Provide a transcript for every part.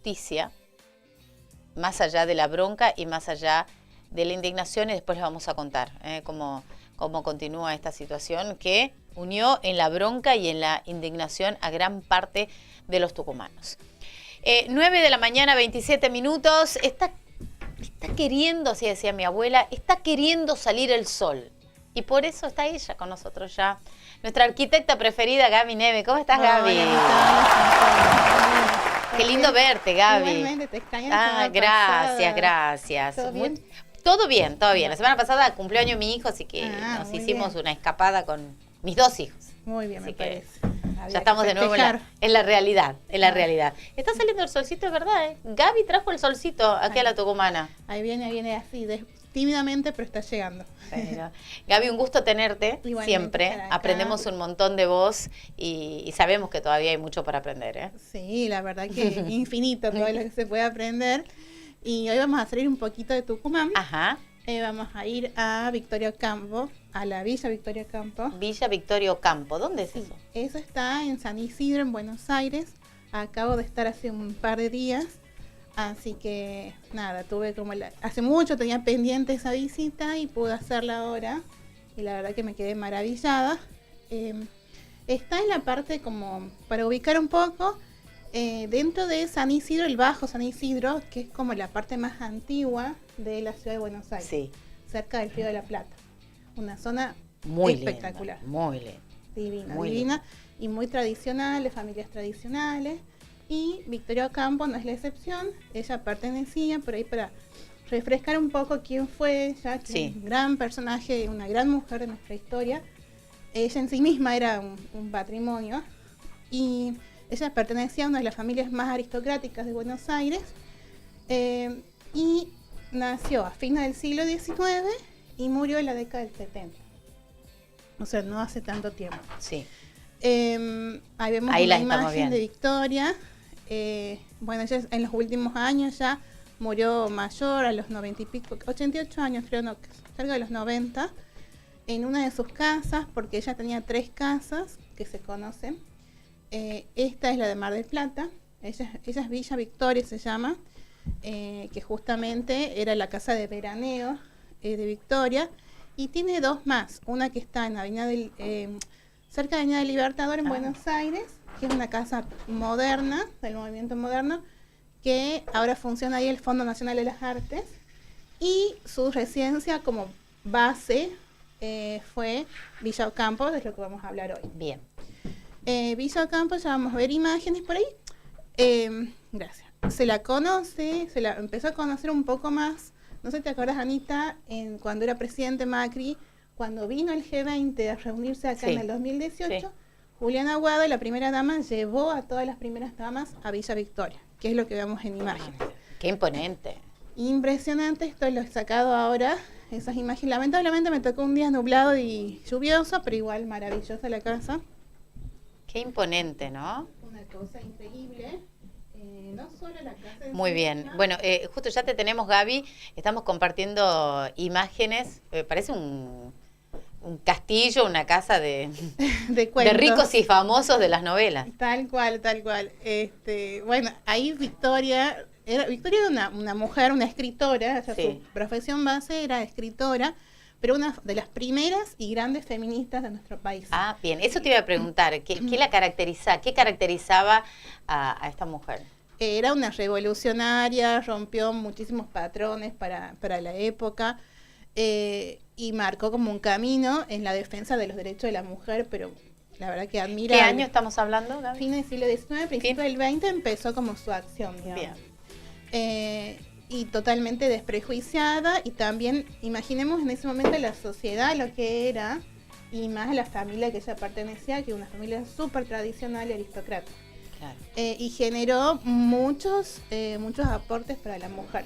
justicia, más allá de la bronca y más allá de la indignación, y después les vamos a contar cómo continúa esta situación que unió en la bronca y en la indignación a gran parte de los tucumanos. 9 de la mañana, 27 minutos. Está queriendo, así decía mi abuela, está queriendo salir el sol. Y por eso está ella con nosotros ya. Nuestra arquitecta preferida, Gaby Neve. ¿Cómo estás, Gaby? Qué lindo verte, Gaby. Igualmente, te extraño. Gracias. ¿Todo bien? Todo bien, todo bien. La semana pasada cumplió año mi hijo, así que nos hicimos una escapada con mis dos hijos. Muy bien, así me parece. Ya estamos de nuevo en la realidad, realidad. Está saliendo el solcito, es verdad, ¿eh? Gaby trajo el solcito aquí a la Tucumana. Ahí viene así, tímidamente, pero está llegando. Bueno, Gaby, un gusto tenerte. Igualmente, siempre. Aprendemos un montón de vos y sabemos que todavía hay mucho para aprender, ¿eh? Sí, la verdad que infinito todo lo que se puede aprender. Y hoy vamos a salir un poquito de Tucumán. Ajá. Vamos a ir a Victoria Ocampo, a la Villa Victoria Ocampo. Villa Victoria Ocampo, ¿dónde es eso? Eso está en San Isidro, en Buenos Aires. Acabo de estar hace un par de días. Así que nada, hace mucho tenía pendiente esa visita y pude hacerla ahora. Y la verdad que me quedé maravillada. Está en la parte como, para ubicar un poco, dentro de San Isidro, el Bajo San Isidro, que es como la parte más antigua de la ciudad de Buenos Aires. Sí. Cerca del Río de la Plata. Una zona muy espectacular. Linda, muy linda. Divina y muy tradicional, de familias tradicionales. Y Victoria Ocampo no es la excepción. Ella pertenecía, por ahí para refrescar un poco quién fue ella, que es un gran personaje, una gran mujer de nuestra historia. Ella en sí misma era un patrimonio y ella pertenecía a una de las familias más aristocráticas de Buenos Aires y nació a fines del siglo XIX y murió en la década del 70. O sea, no hace tanto tiempo. Sí. Ahí vemos una imagen de Victoria. Bueno, ella en los últimos años ya murió mayor, a los 90 y pico, 88 años creo, no, cerca de los 90, en una de sus casas, porque ella tenía 3 casas que se conocen. Esta es la de Mar del Plata, ella es Villa Victoria, se llama, que justamente era la casa de veraneo de Victoria, y tiene 2 más, una que está en cerca de Avenida del Libertador en Buenos Aires, que es una casa moderna, del movimiento moderno, que ahora funciona ahí el Fondo Nacional de las Artes, y su residencia como base fue Villa Ocampo, de lo que vamos a hablar hoy. Bien. Villa Ocampo, ya vamos a ver imágenes por ahí. Gracias. Se la empezó a conocer un poco más, no sé si te acuerdas, Anita, cuando era presidente Macri, cuando vino el G20 a reunirse acá en el 2018, Juliana Aguado, la primera dama, llevó a todas las primeras damas a Villa Victoria, que es lo que vemos en imágenes. ¡Qué imponente! Impresionante, esto lo he sacado ahora, esas imágenes. Lamentablemente me tocó un día nublado y lluvioso, pero igual maravillosa la casa. ¡Qué imponente!, ¿no? Una cosa increíble. No solo la casa. Muy bien. Bueno, justo ya te tenemos, Gaby. Estamos compartiendo imágenes. Parece un castillo, una casa de ricos y famosos de las novelas. Tal cual. Bueno, ahí Victoria era una mujer, una escritora, o sea, su profesión base era escritora, pero una de las primeras y grandes feministas de nuestro país. Ah, bien, eso te iba a preguntar, ¿qué caracterizaba a esta mujer? Era una revolucionaria, rompió muchísimos patrones para la época, y marcó como un camino en la defensa de los derechos de la mujer, pero la verdad que admira. ¿Qué año estamos hablando, Gaby? Fin del siglo XIX, principio del XX empezó como su acción, digamos. Bien. Y totalmente desprejuiciada, y también imaginemos en ese momento la sociedad, lo que era, y más a la familia que ella pertenecía, que es una familia súper tradicional y aristocrática. Claro. Y generó muchos aportes para la mujer.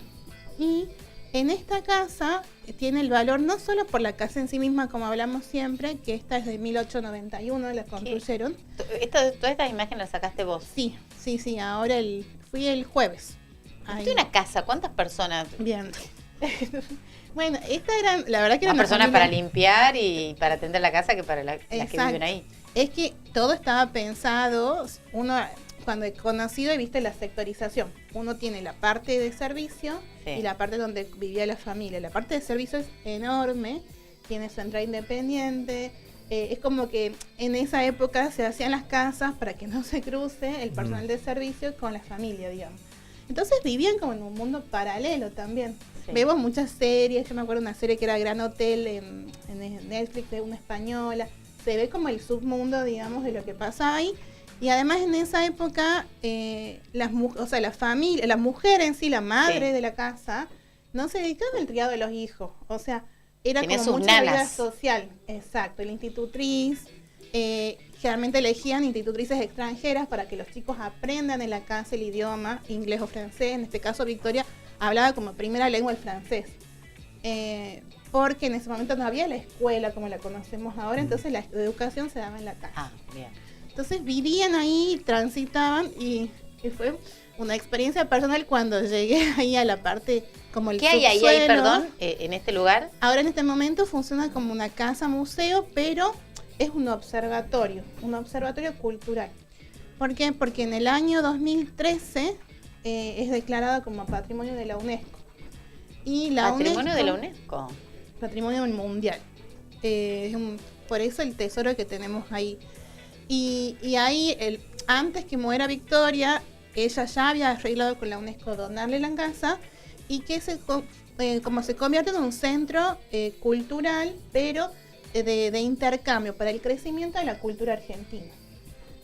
Y en esta casa tiene el valor no solo por la casa en sí misma, como hablamos siempre, que esta es de 1891, la construyeron. ¿Todas estas imágenes las sacaste vos? Sí, ahora fui el jueves. ¿De una casa? ¿Cuántas personas? Bien. Bueno, esta era, la verdad que era más personas familia... para limpiar y para atender la casa que para las que viven ahí. Es que todo estaba pensado, cuando he conocido he visto la sectorización. Uno tiene la parte de servicio y la parte donde vivía la familia. La parte de servicio es enorme, tiene su entrada independiente. Es como que en esa época se hacían las casas para que no se cruce el personal de servicio con la familia, digamos. Entonces vivían como en un mundo paralelo también. Sí. Vemos muchas series, yo me acuerdo de una serie que era Gran Hotel en Netflix, de una española. Se ve como el submundo, digamos, de lo que pasa ahí. Y además en esa época, la familia, la mujer en sí, la madre de la casa, no se dedicaba al criado de los hijos. O sea, era como mucha vida social. Exacto, la institutriz. Generalmente elegían institutrices extranjeras para que los chicos aprendan en la casa el idioma, inglés o francés. En este caso, Victoria hablaba como primera lengua el francés. Porque en ese momento no había la escuela como la conocemos ahora, entonces la educación se daba en la casa. Ah, bien. Entonces vivían ahí, transitaban y fue una experiencia personal cuando llegué ahí a la parte como el subsuelo. ¿Qué hay ahí, perdón, en este lugar? Ahora en este momento funciona como una casa museo, pero es un observatorio cultural. ¿Por qué? Porque en el año 2013 es declarado como Patrimonio de la UNESCO. Y la ¿Patrimonio de la UNESCO? Patrimonio mundial. Por eso el tesoro que tenemos ahí. Y ahí, antes que muera Victoria, ella ya había arreglado con la UNESCO donarle la casa y que como se convierte en un centro cultural, pero de intercambio para el crecimiento de la cultura argentina.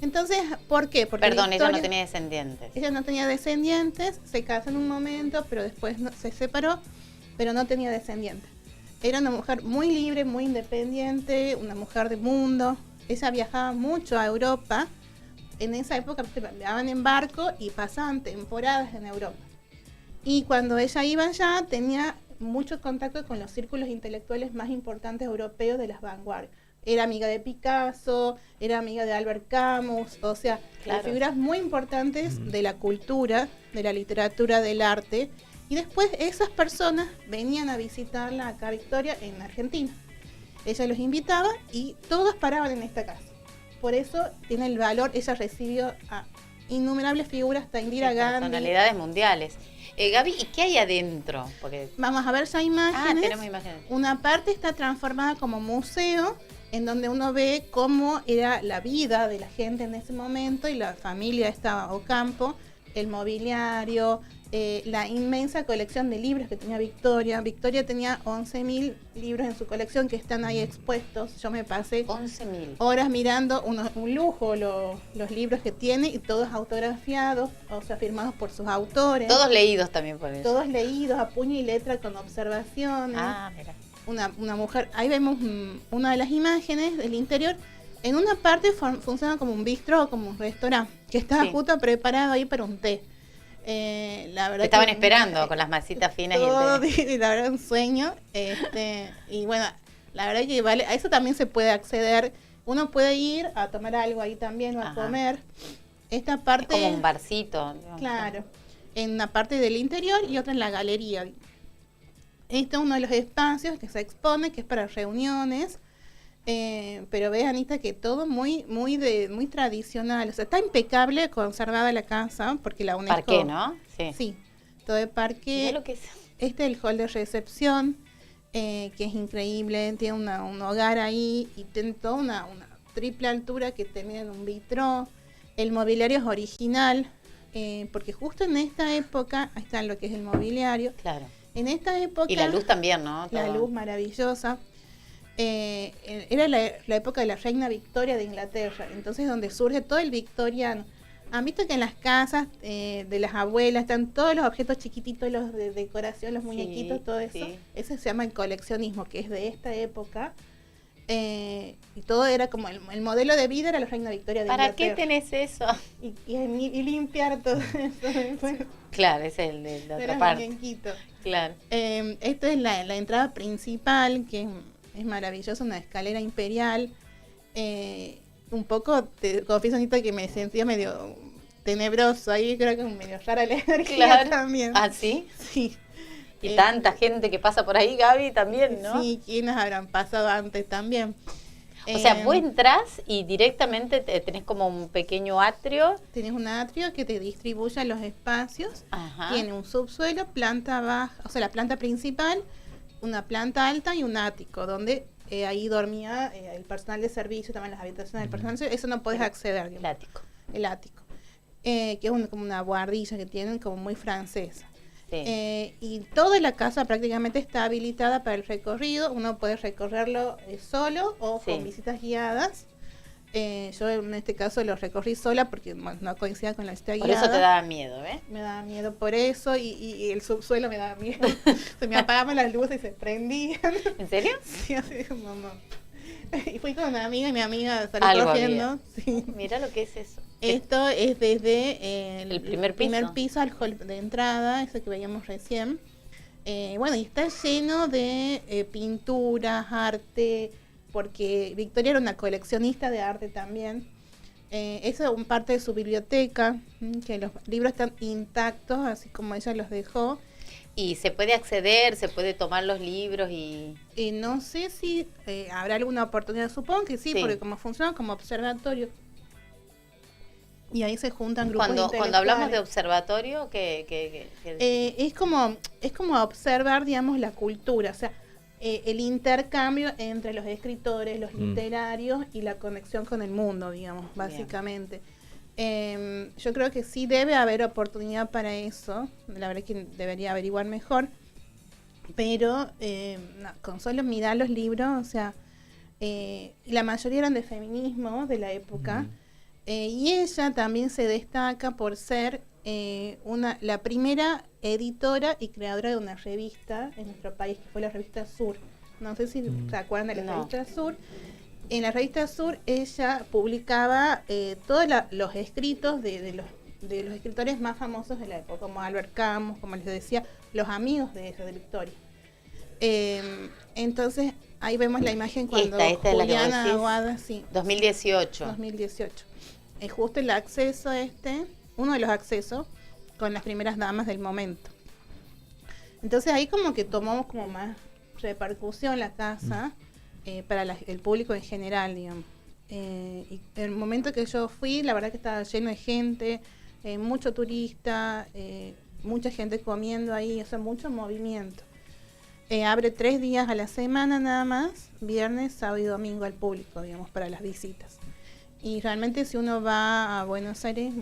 Entonces, ¿por qué? Porque Perdón, ella no tenía descendientes. Ella no tenía descendientes, se casó en un momento, pero después se separó, pero no tenía descendientes. Era una mujer muy libre, muy independiente, una mujer de mundo. Ella viajaba mucho a Europa. En esa época viajaban en barco y pasaban temporadas en Europa. Y cuando ella iba allá, tenía mucho contacto con los círculos intelectuales más importantes europeos de las vanguardias. Era amiga de Picasso, era amiga de Albert Camus, o sea, de figuras muy importantes de la cultura, de la literatura, del arte. Y después esas personas venían a visitarla acá a Victoria en Argentina. Ella los invitaba y todos paraban en esta casa. Por eso tiene el valor, ella recibió a innumerables figuras, hasta Indira Gandhi. Personalidades mundiales. Gaby, ¿y qué hay adentro? Porque... Vamos a ver ya imágenes. Tenemos imágenes. Una parte está transformada como museo, en donde uno ve cómo era la vida de la gente en ese momento y la familia estaba Ocampo, el mobiliario, la inmensa colección de libros que tenía Victoria. Victoria tenía 11.000 libros en su colección que están ahí expuestos. Yo me pasé 11.000 horas mirando, un lujo los libros que tiene, y todos autografiados, o sea, firmados por sus autores. Todos leídos también por eso. Todos leídos a puño y letra con observaciones. Mira. Una mujer, ahí vemos una de las imágenes del interior. En una parte funciona como un bistro o como un restaurante, que estaba justo preparado ahí para un té. La verdad estaban esperando con las masitas finas todo, y el té. La verdad, un sueño. Y bueno, la verdad que vale, a eso también se puede acceder. Uno puede ir a tomar algo ahí también o a comer. Esta parte es como un barcito. Digamos. Claro, en una parte del interior y otra en la galería. Este es uno de los espacios que se expone, que es para reuniones. Pero ve, Anita, que todo muy tradicional. O sea, está impecable conservada la casa, porque la UNESCO... Parqué, ¿no? Sí, todo de parqué. Lo que es. Este es el hall de recepción, que es increíble. Tiene un hogar ahí y tiene toda una triple altura que termina en un vitró. El mobiliario es original, porque justo en esta época, ahí está lo que es el mobiliario. Claro. En esta época... Y la luz también, ¿no? La luz maravillosa. Era la época de la reina Victoria de Inglaterra, entonces donde surge todo el victoriano. Han visto que en las casas de las abuelas están todos los objetos chiquititos, los de decoración, los muñequitos, todo eso. Eso se llama el coleccionismo, que es de esta época. Y todo era como el modelo de vida era la reina Victoria de Inglaterra. ¿Para qué tenés eso? Y limpiar todo eso. Claro, es el de la otra parte. Claro. Esta es la entrada principal, que es maravillosa, una escalera imperial. Un poco, te confieso, Anita, que me sentía medio tenebroso ahí, creo que es medio rara la energía también. ¿Ah, sí? Sí. Y tanta gente que pasa por ahí, Gaby, también, ¿no? Sí, ¿quiénes habrán pasado antes también? O sea, vos entrás y directamente tenés como un pequeño atrio. Tenés un atrio que te distribuye los espacios. Ajá. Tiene un subsuelo, planta baja, o sea, la planta principal, una planta alta y un ático, donde ahí dormía el personal de servicio, también las habitaciones del personal de servicio. Eso no podés acceder. El ático. El ático. Que es como una guardilla que tienen, como muy francesa. Sí. Y toda la casa prácticamente está habilitada para el recorrido. Uno puede recorrerlo solo o con visitas guiadas. Yo en este caso lo recorrí sola porque no coincidía con la visita guiada. Por eso te daba miedo, ¿eh? Me daba miedo por eso y el subsuelo me daba miedo. Se me apagaban las luces y se prendían. ¿En serio? Sí, así como no. Y fui con una amiga y mi amiga salió corriendo. Sí. Mira lo que es eso. Esto es desde el primer piso al hall de entrada, eso que veíamos recién. Bueno, y está lleno de pinturas, arte, porque Victoria era una coleccionista de arte también. Eso es parte de su biblioteca, que los libros están intactos, así como ella los dejó. ¿Y se puede acceder, se puede tomar los libros y...? No sé si habrá alguna oportunidad, supongo que sí, porque como funciona como observatorio. Y ahí se juntan grupos intelectuales. Cuando hablamos de observatorio, ¿qué? Es como observar, digamos, la cultura, o sea, el intercambio entre los escritores, los literarios y la conexión con el mundo, digamos, básicamente. Yo creo que sí debe haber oportunidad para eso, la verdad es que debería averiguar mejor, pero con solo mirar los libros, o sea, la mayoría eran de feminismo de la época. Y ella también se destaca por ser la primera editora y creadora de una revista en nuestro país, que fue la revista Sur. No sé si se acuerdan de la revista Sur. En la revista Sur ella publicaba todos los escritos de los escritores más famosos de la época, como Albert Camus, como les decía, los amigos de ella, de Victoria. Entonces, ahí vemos la imagen cuando Juliana Aguada, sí. 2018. 2018. Es justo el acceso uno de los accesos con las primeras damas del momento. Entonces ahí como que tomamos como más repercusión la casa para el público en general, digamos. Y el momento que yo fui, la verdad que estaba lleno de gente, mucho turista, mucha gente comiendo ahí, o sea, mucho movimiento. Abre 3 días a la semana nada más, viernes, sábado y domingo al público, digamos, para las visitas. Y realmente si uno va a Buenos Aires,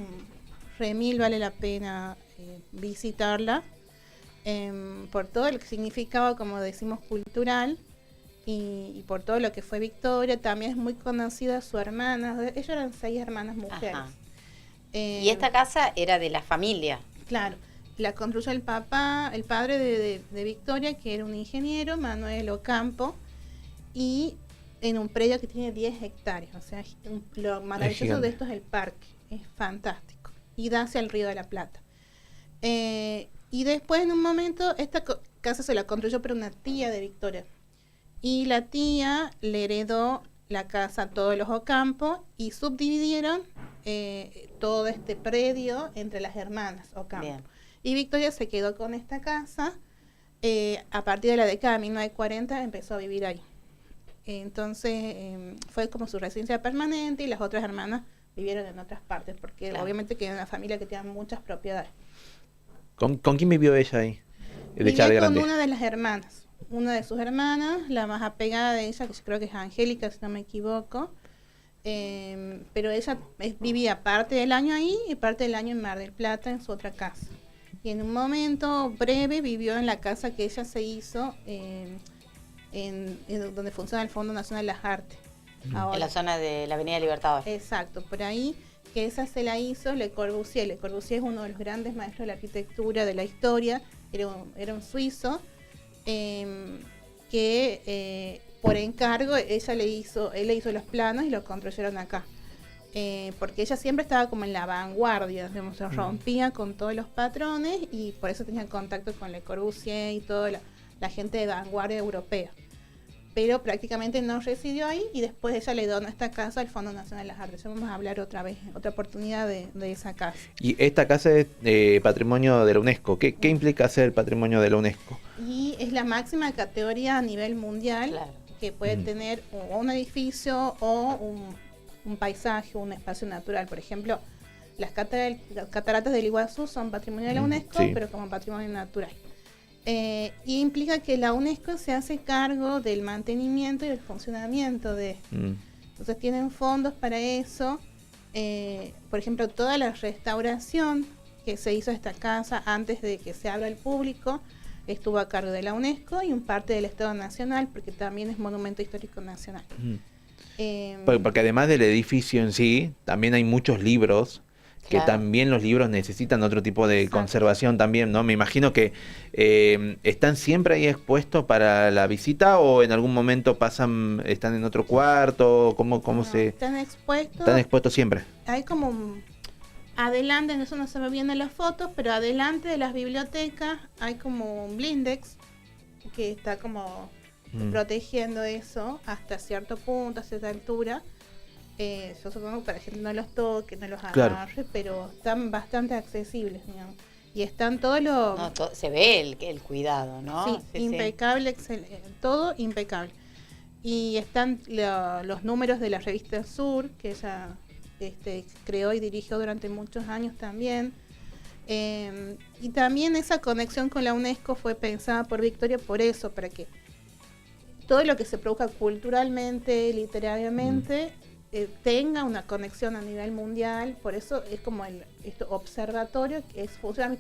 remil vale la pena visitarla, por todo lo que significaba, como decimos, cultural, y por todo lo que fue Victoria. También es muy conocida su hermana, ellos eran 6 hermanas mujeres. Y esta casa era de la familia. Claro, la construyó el padre de Victoria, que era un ingeniero, Manuel Ocampo, y en un predio que tiene 10 hectáreas, o sea, lo maravilloso de esto es el parque, es fantástico, y da hacia el Río de la Plata. Y después, en un momento, esta casa se la construyó por una tía de Victoria, y la tía le heredó la casa a todos los Ocampo, y subdividieron todo este predio entre las hermanas Ocampo. Bien. Y Victoria se quedó con esta casa, a partir de la década de 1940 empezó a vivir ahí. Entonces fue como su residencia permanente, y las otras hermanas vivieron en otras partes, porque obviamente que era una familia que tenía muchas propiedades. ¿Con quién vivió ella ahí? Vivió con una de las hermanas, una de sus hermanas, la más apegada de ella, que yo creo que es Angélica, si no me equivoco, pero ella vivía parte del año ahí y parte del año en Mar del Plata, en su otra casa. Y en un momento breve vivió en la casa que ella se hizo en donde funciona el Fondo Nacional de las Artes. Ahora, en la zona de la Avenida Libertador. Exacto, por ahí, que esa se la hizo Le Corbusier. Le Corbusier es uno de los grandes maestros de la arquitectura de la historia, era un suizo, que por encargo él le hizo los planos y los construyeron acá. Porque ella siempre estaba como en la vanguardia, digamos, se rompía con todos los patrones, y por eso tenía contacto con Le Corbusier y toda la gente de vanguardia europea. Pero prácticamente no residió ahí, y después ella le donó esta casa al Fondo Nacional de las Artes. Ya vamos a hablar otra oportunidad de esa casa. Y esta casa es patrimonio de la UNESCO. ¿Qué implica ser patrimonio de la UNESCO? Y es la máxima categoría a nivel mundial. Claro. que puede tener o un edificio o un paisaje, un espacio natural. Por ejemplo, las cataratas del Iguazú son patrimonio de la UNESCO, pero como patrimonio natural. Y implica que la UNESCO se hace cargo del mantenimiento y del funcionamiento de esto. Entonces tienen fondos para eso. Por ejemplo, toda la restauración que se hizo de esta casa antes de que se abra al público estuvo a cargo de la UNESCO y un parte del Estado Nacional, porque también es Monumento Histórico Nacional. Porque además del edificio en sí, también hay muchos libros, que también los libros necesitan otro tipo de conservación también, ¿no? Me imagino que están siempre ahí expuestos para la visita, o en algún momento están en otro cuarto, ¿cómo se...? Están expuestos. Están expuestos siempre. Hay como adelante, eso no se ve bien en las fotos, pero adelante de las bibliotecas hay como un blindex que está como protegiendo eso hasta cierto punto, a cierta altura. Yo supongo que para que la gente no los toque, no los agarre, pero están bastante accesibles, digamos. Y están todos los... se ve el cuidado, ¿no? Sí, impecable, todo impecable. Y están los números de la revista Sur, que ella creó y dirigió durante muchos años también. Y también esa conexión con la UNESCO fue pensada por Victoria por eso, para que todo lo que se produzca culturalmente, literariamente, tenga una conexión a nivel mundial. Por eso es como este observatorio, que funciona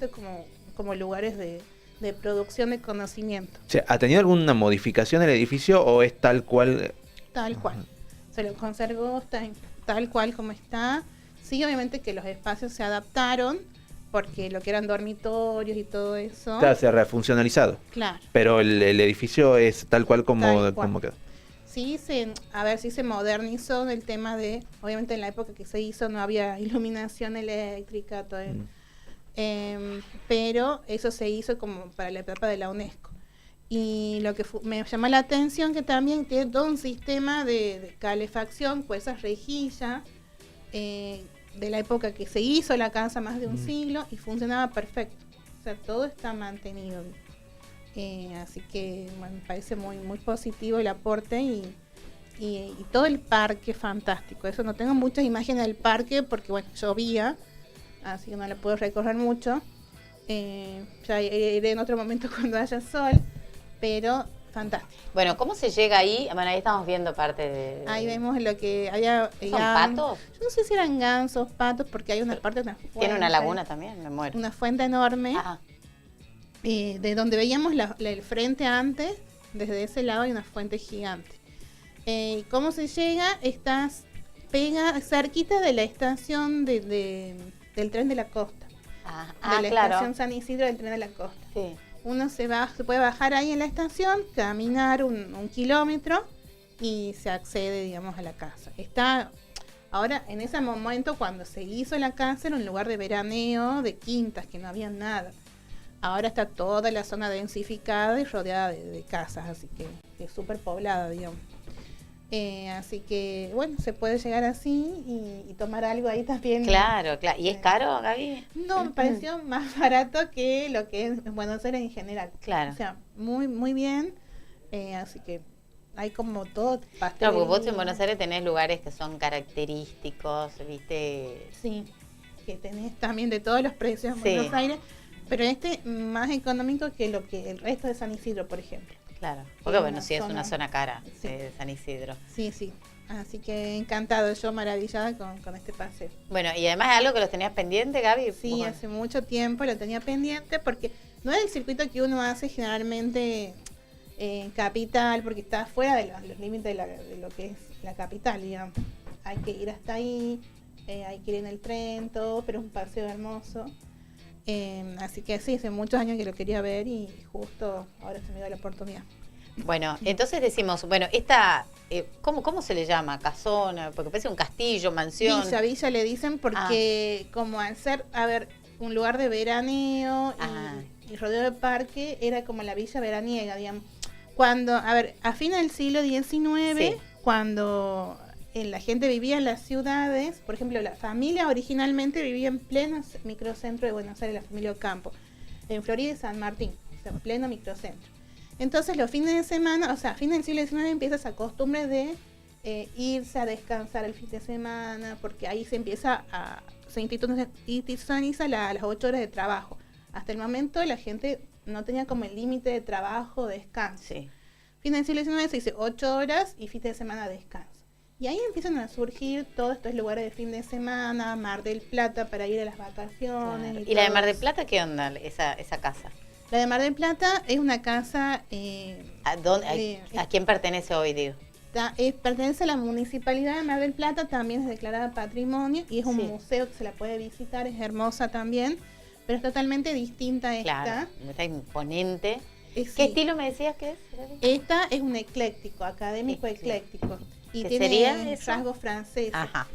como lugares de producción de conocimiento. O sea, ¿ha tenido alguna modificación el edificio o es tal cual? Tal cual. Se lo conservó tal cual como está. Sí, obviamente que los espacios se adaptaron, porque lo que eran dormitorios y todo eso. Claro, se ha refuncionalizado. Claro. Pero el edificio es tal cual como quedó. Sí, se modernizó el tema de, obviamente en la época que se hizo no había iluminación eléctrica, todo pero eso se hizo como para la etapa de la UNESCO. Y lo que me llamó la atención que también tiene todo un sistema de calefacción, pues esas rejillas de la época que se hizo la casa, más de un siglo, y funcionaba perfecto. O sea, todo está mantenido. Así que me parece muy, muy positivo el aporte y todo el parque fantástico. Eso, no tengo muchas imágenes del parque porque llovía, así que no la puedo recorrer mucho. Ya iré en otro momento cuando haya sol, pero fantástico. Bueno, ¿cómo se llega ahí? Bueno, ahí estamos viendo parte de... Ahí vemos lo que había... ¿Son patos? Yo no sé si eran gansos, patos, porque hay una parte de una fuente. ¿Tiene una laguna también? Me muero. Una fuente enorme. De donde veíamos el frente antes, desde ese lado hay una fuente gigante. ¿Cómo se llega? Pega cerquita de la estación del tren de la costa. De la estación San Isidro del tren de la costa. Sí. Uno se puede bajar ahí en la estación, caminar un kilómetro y se accede, digamos, a la casa. Ahora, en ese momento, cuando se hizo la casa, era un lugar de veraneo, de quintas, que no había nada. Ahora está toda la zona densificada y rodeada de casas, así que es súper poblada, digamos. Así que, bueno, se puede llegar así y tomar algo ahí también. Claro. ¿Y es caro, Gaby? No, me pareció más barato que lo que es Buenos Aires en general. Claro. O sea, muy, muy bien. Así que hay como todo pastel. Claro, porque vos en Buenos Aires tenés lugares que son característicos, ¿viste? Sí, que tenés también de todos los precios en Buenos Aires. Pero más económico que el resto de San Isidro, por ejemplo. Claro, porque bueno, sí es una zona cara de San Isidro. Sí. Así que encantado, yo maravillada con este paseo. Bueno, y además algo que los tenías pendiente, Gaby. Sí, hace mucho tiempo lo tenía pendiente porque no es el circuito que uno hace generalmente en capital, porque está fuera de los límites de lo que es la capital, digamos. Hay que ir hasta ahí, hay que ir en el tren, todo, pero es un paseo hermoso. Así que sí, hace muchos años que lo quería ver y justo ahora se me dio la oportunidad. Bueno, entonces decimos, ¿cómo se le llama? Casona, porque parece un castillo, mansión. Villa le dicen porque como al ser, un lugar de veraneo y rodeo de parque, era como la villa veraniega, digamos. Cuando, a fines del siglo XIX, cuando la gente vivía en las ciudades, por ejemplo, la familia originalmente vivía en pleno microcentro de Buenos Aires, la familia Ocampo, en Florida y San Martín, o sea, en pleno microcentro. Entonces los fines de semana, o sea, a fines del siglo XIX empieza esa costumbre de irse a descansar el fin de semana, porque ahí se institucionaliza las 8 horas de trabajo. Hasta el momento la gente no tenía como el límite de trabajo, descanso. Sí. Fin del siglo XIX se dice 8 horas y fin de semana descanso. Y ahí empiezan a surgir todos estos lugares de fin de semana, Mar del Plata para ir a las vacaciones. Claro. ¿Y la de Mar del Plata qué onda, esa casa? La de Mar del Plata es una casa... ¿A quién pertenece hoy, digo? Pertenece a la Municipalidad de Mar del Plata, también es declarada patrimonio y es un museo que se la puede visitar, es hermosa también, pero es totalmente distinta a esta. Claro, está imponente. ¿Qué estilo me decías que es? Esta es un ecléctico, académico ecléctico. Y tiene rasgos franceses. Ajá.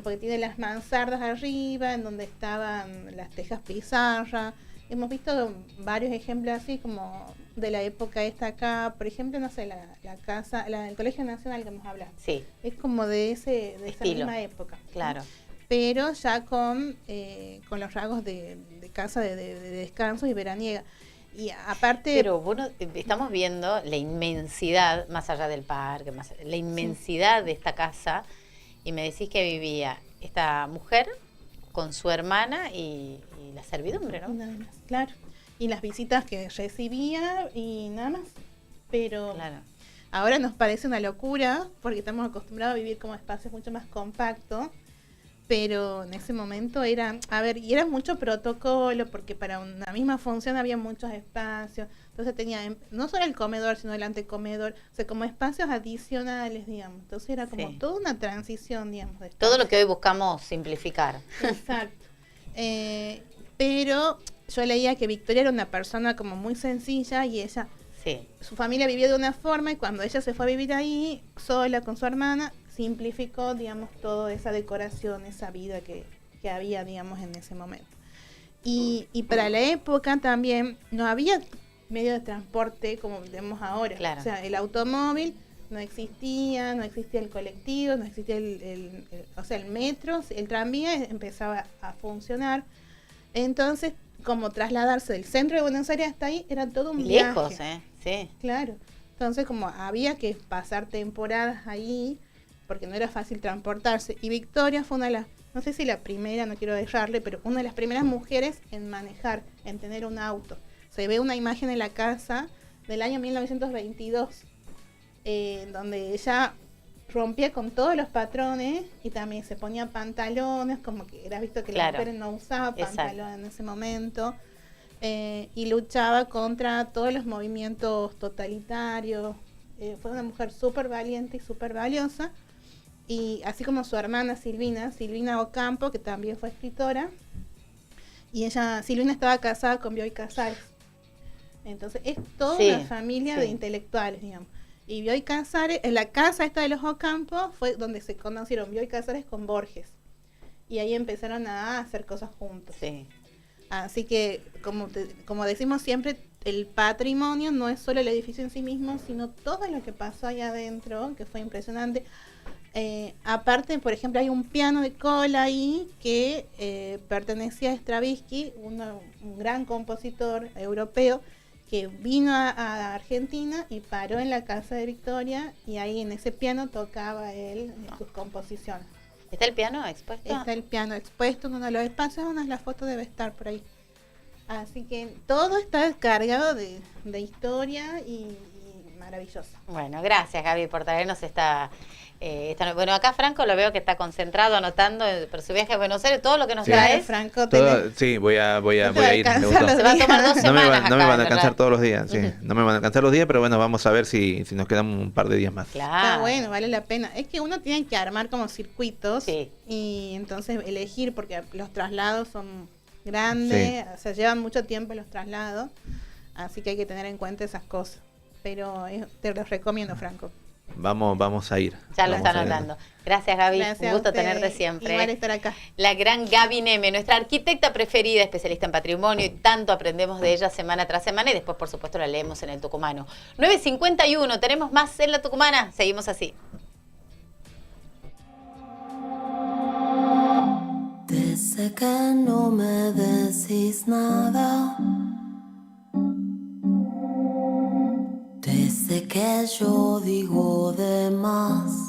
Porque tiene las mansardas arriba, en donde estaban las tejas pizarra. Hemos visto varios ejemplos así como de la época esta acá. Por ejemplo, no sé, la casa, el Colegio Nacional que hemos hablado. Sí. Es como de esa misma época. Claro. Pero ya con los rasgos de casa de descanso y veraniega. Y aparte... Pero bueno, estamos viendo la inmensidad, más allá del parque, la inmensidad de esta casa, y me decís que vivía esta mujer con su hermana y la servidumbre, ¿no? Nada más, claro. Y las visitas que recibía y nada más. Pero ahora nos parece una locura, porque estamos acostumbrados a vivir como espacios mucho más compactos. Pero en ese momento y era mucho protocolo, porque para una misma función había muchos espacios. Entonces tenía no solo el comedor, sino el antecomedor, o sea, como espacios adicionales, digamos. Entonces era como toda una transición, digamos. Todo lo que hoy buscamos simplificar. Exacto. Pero yo leía que Victoria era una persona como muy sencilla y ella, su familia vivía de una forma, y cuando ella se fue a vivir ahí, sola con su hermana, simplificó, digamos, toda esa decoración, esa vida que había, digamos, en ese momento. Y para la época también no había medio de transporte como vemos ahora. Claro. O sea, el automóvil no existía el colectivo, no existía el metro, el tranvía empezaba a funcionar. Entonces, como trasladarse del centro de Buenos Aires hasta ahí era todo un viaje. Lejos, sí. Claro. Entonces, como había que pasar temporadas ahí, porque no era fácil transportarse. Y Victoria fue una de las, no sé si la primera, no quiero dejarle, pero una de las primeras mujeres en manejar, en tener un auto. Se ve una imagen en la casa del año 1922, donde ella rompía con todos los patrones y también se ponía pantalones, como que era visto que las mujeres no usaban pantalones en ese momento. Y luchaba contra todos los movimientos totalitarios. Fue una mujer súper valiente y súper valiosa. Y así como su hermana Silvina Ocampo, que también fue escritora, y Silvina estaba casada con Bioy Casares. Entonces es toda una familia de intelectuales, digamos. Y Bioy Casares, en la casa esta de los Ocampo, fue donde se conocieron Bioy Casares con Borges. Y ahí empezaron a hacer cosas juntos. Sí. Así que, como decimos siempre, el patrimonio no es solo el edificio en sí mismo, sino todo lo que pasó ahí adentro, que fue impresionante. Aparte, por ejemplo, hay un piano de cola ahí que pertenecía a Stravinsky, un gran compositor europeo que vino a Argentina y paró en la casa de Victoria, y ahí en ese piano tocaba él sus composiciones. ¿Está el piano expuesto? Está el piano expuesto en uno de los espacios, una de las fotos debe estar por ahí. Así que todo está cargado de historia y maravilloso. Bueno, gracias Gaby por traernos esta... bueno, acá Franco lo veo que está concentrado anotando por su viaje a Buenos Aires, todo lo que nos trae. Franco, sí, voy a ir. Se va a tomar 2 semanas. No me van a alcanzar todos los días, no me van a alcanzar los días, pero bueno, vamos a ver si nos quedan un par de días más. Claro. Está bueno, vale la pena. Es que uno tiene que armar como circuitos y entonces elegir, porque los traslados son grandes, o sea, llevan mucho tiempo los traslados, así que hay que tener en cuenta esas cosas. Pero te los recomiendo, Franco. Vamos a ir. Ya lo está anotando. Gracias, Gaby. Gracias, un gusto tenerte siempre. Igual estar acá. La gran Gaby Neme, nuestra arquitecta preferida, especialista en patrimonio, y tanto aprendemos de ella semana tras semana, y después, por supuesto, la leemos en el Tucumano. 9:51, tenemos más en la Tucumana. Seguimos así. Desde que no me decís nada, que yo digo de más.